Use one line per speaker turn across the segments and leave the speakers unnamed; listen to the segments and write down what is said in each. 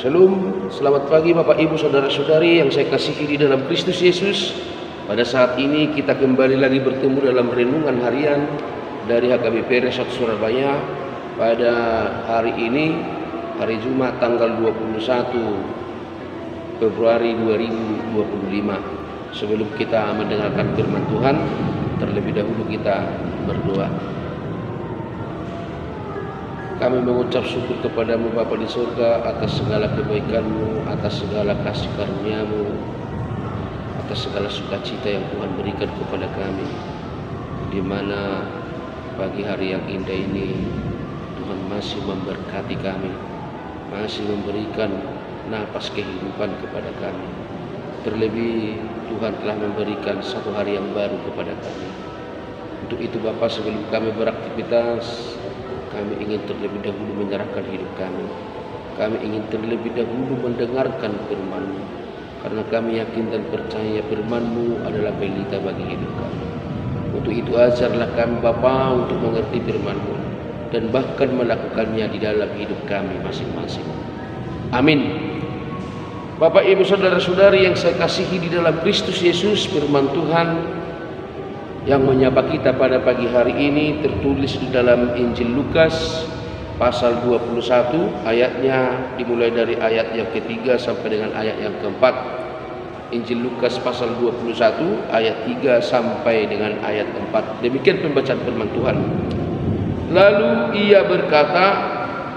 Shalom, selamat pagi Bapak Ibu Saudara-saudari yang saya kasihi di dalam Kristus Yesus. Pada saat ini kita kembali lagi bertemu dalam renungan harian dari HKBP Resort Surabaya. Pada hari ini, hari Jumat tanggal 21 Februari 2025. Sebelum kita mendengarkan firman Tuhan, terlebih dahulu kita berdoa. Kami mengucap syukur kepadamu Bapa di surga atas segala kebaikan-Mu, atas segala kasih karunia-Mu, atas segala sukacita yang Tuhan berikan kepada kami. Di mana pagi hari yang indah ini Tuhan masih memberkati kami, masih memberikan napas kehidupan kepada kami. Terlebih Tuhan telah memberikan satu hari yang baru kepada kami. Untuk itu Bapa, sebelum kami beraktivitas, kami ingin terlebih dahulu menyerahkan hidup kami. Kami ingin terlebih dahulu mendengarkan firman-Mu, karena kami yakin dan percaya firman-Mu adalah pelita bagi hidup kami. Untuk itu ajarlah kami Bapa untuk mengerti firman-Mu dan bahkan melakukannya di dalam hidup kami masing-masing. Amin. Bapak Ibu Saudara-saudari yang saya kasihi di dalam Kristus Yesus, firman Tuhan yang menyapa kita pada pagi hari ini tertulis di dalam Injil Lukas pasal 21, ayatnya dimulai dari ayat yang ketiga sampai dengan ayat yang keempat. Injil Lukas pasal 21 ayat 3 sampai dengan ayat 4. Demikian pembacaan firman Tuhan. Lalu ia berkata,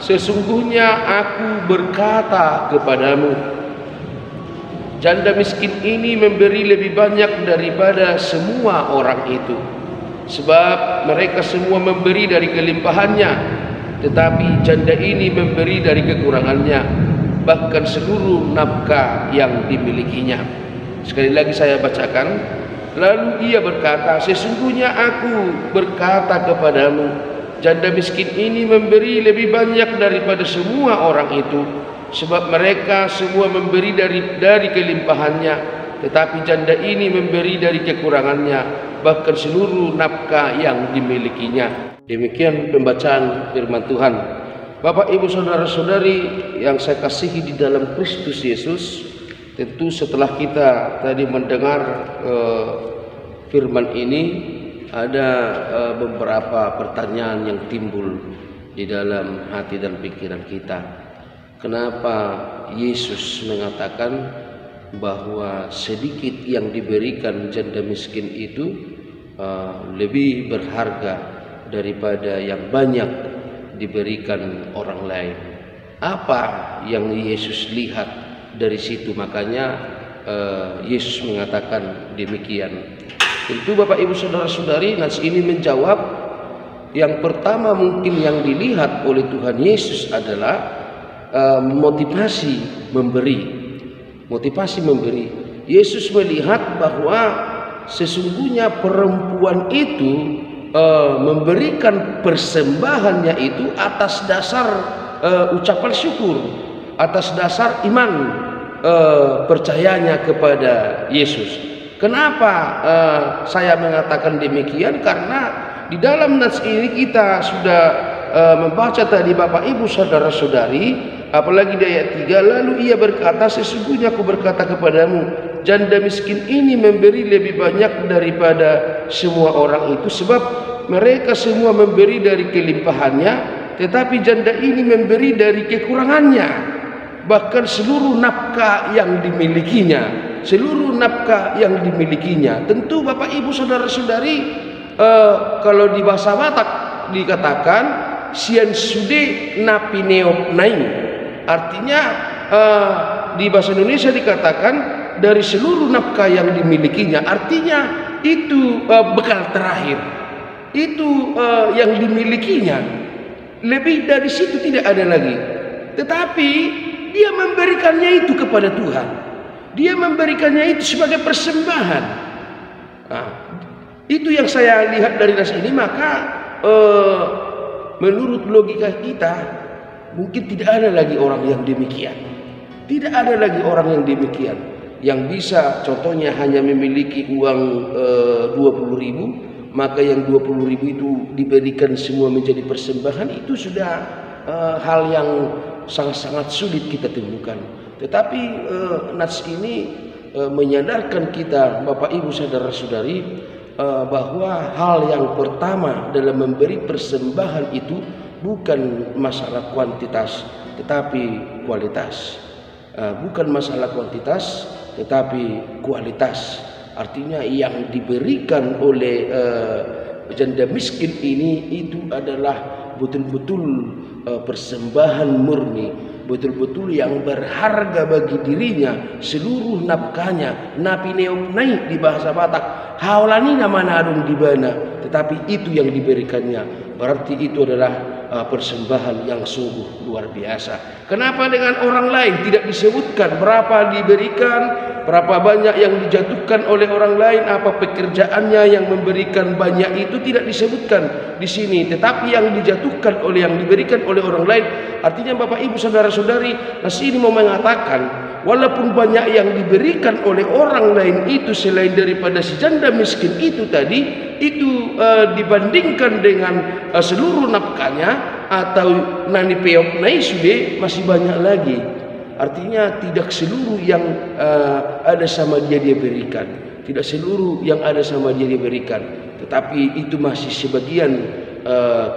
sesungguhnya aku berkata kepadamu, janda miskin ini memberi lebih banyak daripada semua orang itu, sebab mereka semua memberi dari kelimpahannya, tetapi janda ini memberi dari kekurangannya, bahkan seluruh nafkah yang dimilikinya. Sekali lagi saya bacakan. Lalu ia berkata, sesungguhnya aku berkata kepadamu, janda miskin ini memberi lebih banyak daripada semua orang itu, sebab mereka semua memberi dari kelimpahannya, tetapi janda ini memberi dari kekurangannya, bahkan seluruh nafkah yang dimilikinya. Demikian pembacaan firman Tuhan. Bapak Ibu Saudara-saudari yang saya kasihi di dalam Kristus Yesus, tentu setelah kita tadi mendengar firman ini, ada beberapa pertanyaan yang timbul di dalam hati dan pikiran kita. Kenapa Yesus mengatakan bahwa sedikit yang diberikan janda miskin itu lebih berharga daripada yang banyak diberikan orang lain? Apa yang Yesus lihat dari situ? Makanya Yesus mengatakan demikian. Tentu Bapak Ibu Saudara-saudari, nas ini menjawab, yang pertama mungkin yang dilihat oleh Tuhan Yesus adalah motivasi memberi. Motivasi memberi. Yesus melihat bahwa sesungguhnya perempuan itu memberikan persembahannya itu atas dasar ucapan syukur, atas dasar iman percayanya kepada Yesus. Kenapa saya mengatakan demikian? Karena di dalam nas ini kita sudah membaca tadi Bapak Ibu Saudara-saudari, apalagi di ayat 3, lalu ia berkata, sesungguhnya aku berkata kepadamu, janda miskin ini memberi lebih banyak daripada semua orang itu, sebab mereka semua memberi dari kelimpahannya, tetapi janda ini memberi dari kekurangannya, bahkan seluruh nafkah yang dimilikinya. Seluruh nafkah yang dimilikinya. Tentu Bapak Ibu Saudara-saudari, kalau di bahasa Batak dikatakan sian sude napi neop naing, artinya di bahasa Indonesia dikatakan dari seluruh nafkah yang dimilikinya, artinya itu bekal terakhir, itu yang dimilikinya, lebih dari situ tidak ada lagi. Tetapi dia memberikannya itu kepada Tuhan, dia memberikannya itu sebagai persembahan. Nah, itu yang saya lihat dari nas ini. Maka menurut logika kita, mungkin tidak ada lagi orang yang demikian. Tidak ada lagi orang yang demikian, yang bisa contohnya hanya memiliki uang 20.000, maka yang 20.000 itu diberikan semua menjadi persembahan. Itu sudah hal yang sangat-sangat sulit kita temukan. Tetapi nas ini menyadarkan kita, Bapak Ibu saudara-saudari, bahwa hal yang pertama dalam memberi persembahan itu bukan masalah kuantitas tetapi kualitas. Bukan masalah kuantitas tetapi kualitas. Artinya yang diberikan oleh janda miskin ini itu adalah betul-betul persembahan murni, betul-betul yang berharga bagi dirinya, seluruh nafkahnya, napi neopnai di bahasa Batak, haulani mana adung dibana, tetapi itu yang diberikannya. Berarti itu adalah persembahan yang sungguh luar biasa. Kenapa dengan orang lain tidak disebutkan berapa diberikan, berapa banyak yang dijatuhkan oleh orang lain, apa pekerjaannya yang memberikan banyak itu tidak disebutkan di sini, tetapi yang dijatuhkan oleh yang diberikan oleh orang lain. Artinya Bapak Ibu saudara-saudari, nas ini mau mengatakan walaupun banyak yang diberikan oleh orang lain itu selain daripada si janda miskin itu tadi, itu dibandingkan dengan seluruh nafkahnya atau nani peok nai sudah masih banyak lagi. Artinya tidak seluruh yang ada sama dia berikan, tidak seluruh yang ada sama dia berikan, tetapi itu masih sebagian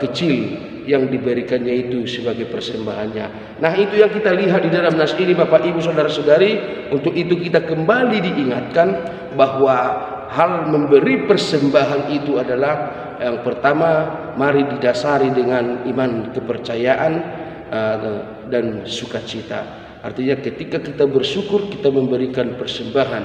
kecil yang diberikannya itu sebagai persembahannya. Nah, itu yang kita lihat di dalam nas ini, Bapak Ibu saudara-saudari. Untuk itu kita kembali diingatkan bahwa hal memberi persembahan itu adalah yang pertama, mari didasari dengan iman, kepercayaan dan sukacita. Artinya ketika kita bersyukur, kita memberikan persembahan.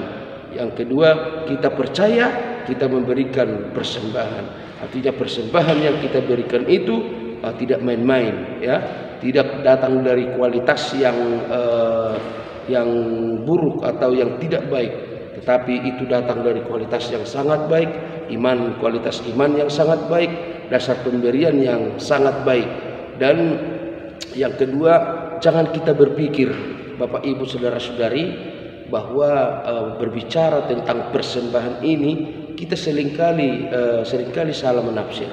Yang kedua, kita percaya, kita memberikan persembahan. Artinya persembahan yang kita berikan itu tidak main-main, ya, tidak datang dari kualitas yang buruk atau yang tidak baik, tetapi itu datang dari kualitas yang sangat baik, iman, kualitas iman yang sangat baik, dasar pemberian yang sangat baik. Dan yang kedua, jangan kita berpikir, Bapak Ibu saudara-saudari, bahwa berbicara tentang persembahan ini kita seringkali salah menafsir.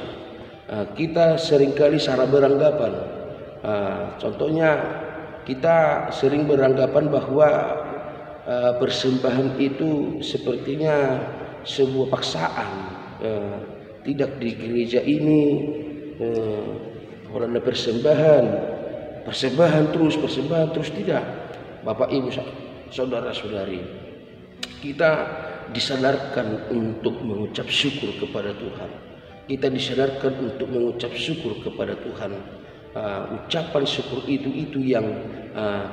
Kita seringkali salah beranggapan. Contohnya kita sering beranggapan bahwa persembahan itu sepertinya sebuah paksaan. Tidak di gereja ini orang ada persembahan terus, tidak. Bapak Ibu saudara-saudari, kita disadarkan untuk mengucap syukur kepada Tuhan. Kita disadarkan untuk mengucap syukur kepada Tuhan. Ucapan syukur itu yang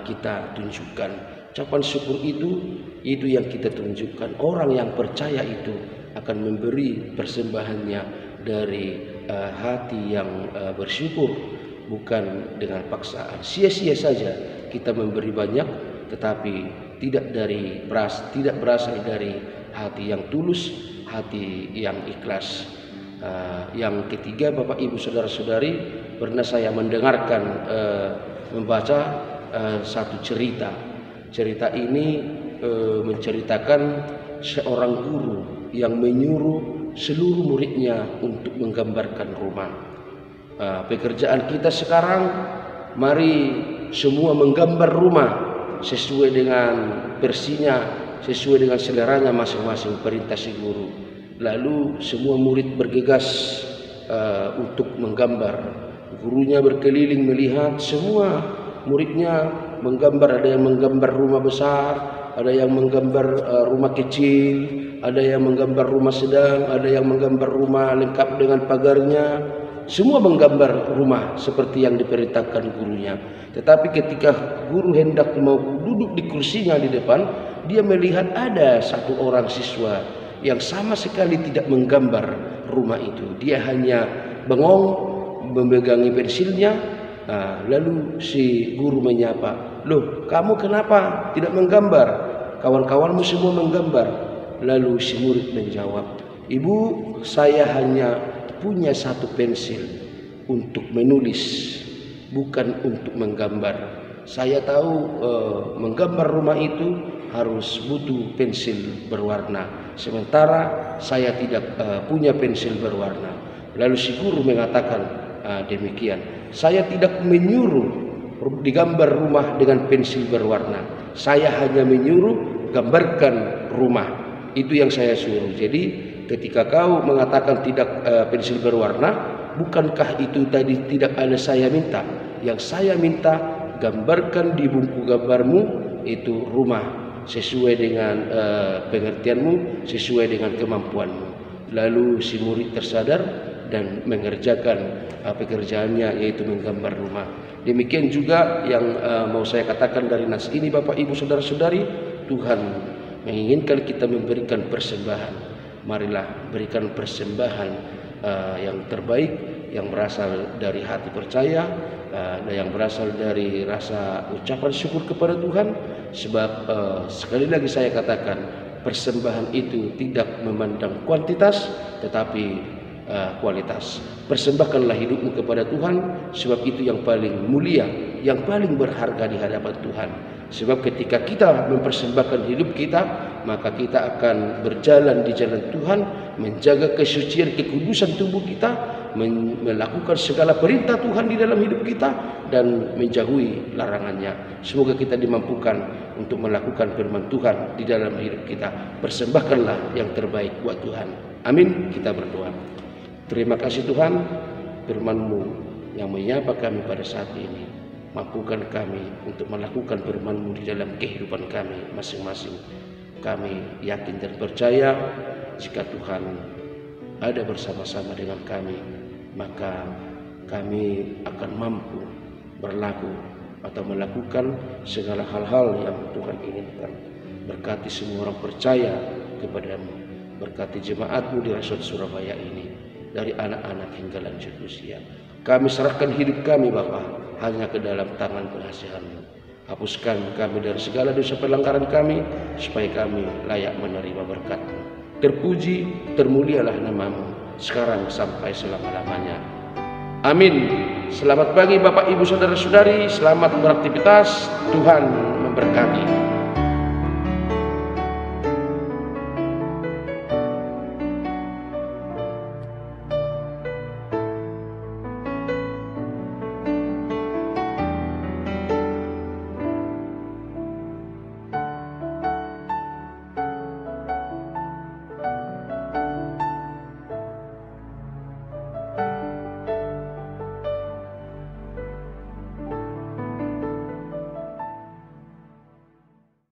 kita tunjukkan. Ucapan syukur itu yang kita tunjukkan. Orang yang percaya itu akan memberi persembahannya dari hati yang bersyukur, bukan dengan paksaan. Sia-sia saja kita memberi banyak, tetapi tidak berasal dari hati yang tulus, hati yang ikhlas. Yang ketiga, Bapak Ibu saudara-saudari, pernah saya mendengarkan membaca satu cerita. Cerita ini menceritakan seorang guru yang menyuruh seluruh muridnya untuk menggambarkan rumah. Pekerjaan kita sekarang, mari semua menggambar rumah sesuai dengan versinya, sesuai dengan seleranya masing-masing, perintah si guru. Lalu semua murid bergegas untuk menggambar. Gurunya berkeliling melihat semua muridnya menggambar. Ada yang menggambar rumah besar, ada yang menggambar rumah kecil, ada yang menggambar rumah sedang, ada yang menggambar rumah lengkap dengan pagarnya. Semua menggambar rumah seperti yang diperintahkan gurunya. Tetapi ketika guru hendak mau duduk di kursinya di depan, dia melihat ada satu orang siswa yang sama sekali tidak menggambar rumah itu. Dia hanya bengong memegangi pensilnya. Lalu si guru menyapa, "Loh, kamu kenapa tidak menggambar? Kawan-kawanmu semua menggambar." Lalu si murid menjawab, "Ibu, saya hanya punya satu pensil untuk menulis, bukan untuk menggambar. Saya tahu menggambar rumah itu harus butuh pensil berwarna, sementara saya tidak punya pensil berwarna." Lalu si guru mengatakan demikian, "Saya tidak menyuruh digambar rumah dengan pensil berwarna. Saya hanya menyuruh gambarkan rumah. Itu yang saya suruh. Jadi ketika kau mengatakan tidak pensil berwarna, bukankah itu tadi tidak ada saya minta? Yang saya minta, gambarkan di buku gambarmu itu rumah sesuai dengan pengertianmu, sesuai dengan kemampuanmu. Lalu si murid tersadar dan mengerjakan pekerjaannya, yaitu menggambar rumah. Demikian juga yang mau saya katakan dari nas ini, Bapak Ibu Saudara-saudari, Tuhan menginginkan kita memberikan persembahan. Marilah berikan persembahan yang terbaik, yang berasal dari hati percaya, dan yang berasal dari rasa ucapan syukur kepada Tuhan. Sebab sekali lagi saya katakan, persembahan itu tidak memandang kuantitas tetapi kualitas. Persembahkanlah hidupmu kepada Tuhan, sebab itu yang paling mulia, yang paling berharga di hadapan Tuhan. Sebab ketika kita mempersembahkan hidup kita, maka kita akan berjalan di jalan Tuhan, menjaga kesucian kekudusan tubuh kita, melakukan segala perintah Tuhan di dalam hidup kita, dan menjauhi larangannya. Semoga kita dimampukan untuk melakukan firman Tuhan di dalam hidup kita. Persembahkanlah yang terbaik buat Tuhan. Amin. Kita berdoa. Terima kasih Tuhan, firman-Mu yang menyapa kami pada saat ini. Mampukan kami untuk melakukan firman-Mu di dalam kehidupan kami masing-masing. Kami yakin dan percaya jika Tuhan ada bersama-sama dengan kami, maka kami akan mampu berlaku atau melakukan segala hal-hal yang Tuhan inginkan. Berkati semua orang percaya kepada-Mu. Berkati jemaat-Mu di Resort Surabaya ini, dari anak-anak hingga lanjut usia. Kami serahkan hidup kami Bapa hanya ke dalam tangan pengasihan-Mu. Hapuskan kami dari segala dosa pelanggaran kami, supaya kami layak menerima berkat-Mu. Terpuji, termulialah nama-Mu sekarang sampai selama-lamanya. Amin. Selamat pagi Bapak Ibu Saudara-saudari, selamat beraktivitas. Tuhan memberkati.